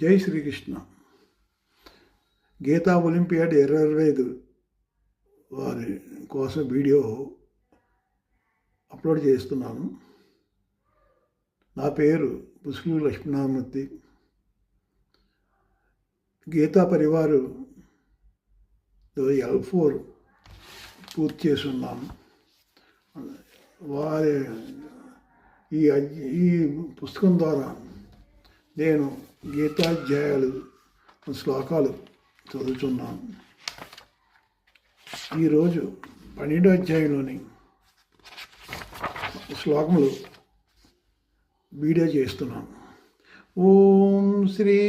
జై శ్రీకృష్ణ. గీతా ఒలింపియాడ్ 2025 వారి కోసం వీడియో అప్లోడ్ చేస్తున్నాను. నా పేరు పుస్కిలి లక్ష్మీనారాయణమూర్తి. గీతా పరివారు L4 పూర్తి చేస్తున్నాను. వారి ఈ పుస్తకం ద్వారా నేను గీతాధ్యాయాలు శ్లోకాలు చదువుతున్నాను. ఈరోజు 12వ అధ్యాయంలోని శ్లోకములు వీడియో చేస్తున్నాను. ఓం శ్రీ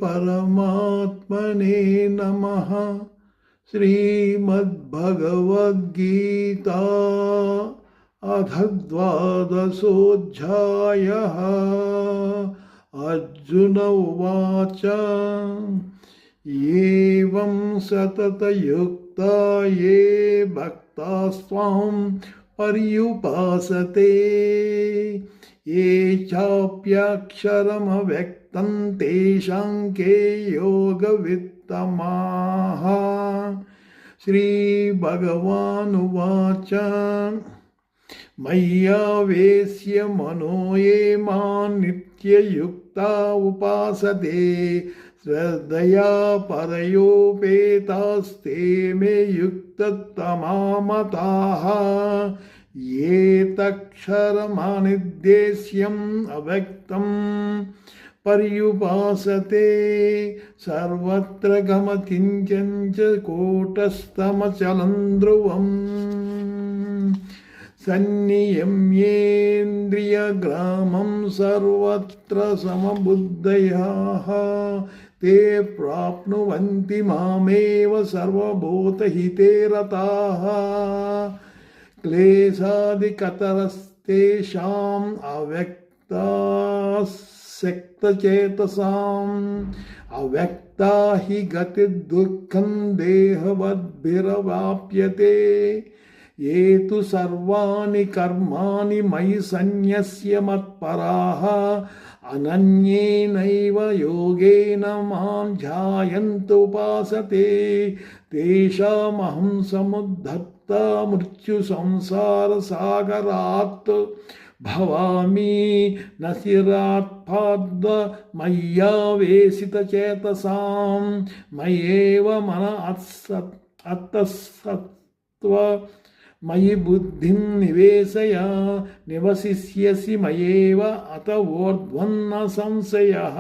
పరమాత్మనే నమః. శ్రీమద్భగవద్గీతా అథ 12ోऽధ్యాయः. అర్జున ఉవాచ ఏవం సతతయుక్తా ఏ భక్తాస్త్వాం పర్యుపాసతే ఏ చాప్యక్షరమవ్యక్తం తేషాం కే యోగవిత్తమాః. శ్రీభగవానువాచ మయ్యావేశ్య మనో ఏ మాం నిత్యయుక్తా ఉపాసతే శ్రద్ధయా పరయోపేతాస్తే మే యుక్తతమా మతాః. ఏతక్షరమనిర్దేశ్యం అవ్యక్తం పర్యుపాసతే సర్వత్ర గమకించం చ కూటస్థమచలం ధ్రువం. సన్నియమ్యేంద్రియగ్రామం సర్వత్ర సమబుద్ధయాః తే ప్రాప్నువంతి మామేవ సర్వభూతహితే రతాః. క్లేశాదికతరస్తేషాం అవ్యక్తాసక్తచేతసాం. అవ్యక్తా హి గతిర్దుఃఖం దేహవద్భిరవాప్యతే. ఏ తు సర్వాణి కర్మాణి మయి సన్యస్య మత్పరాః అనన్యేనైవ యోగేన మాం ధ్యాయంతు ఉపాసతే తేషామహం సముద్ధర్తా మృత్యు సంసార సాగరాత్ భవామి నసిరాత్పాద మయ్యావేశితచేతసాం. మయేవ మన అత్తసత్వ మయి బుద్ధిం నివేశయ నివసిష్యసి మయేవ అత ఊర్ధ్వం న సంశయః.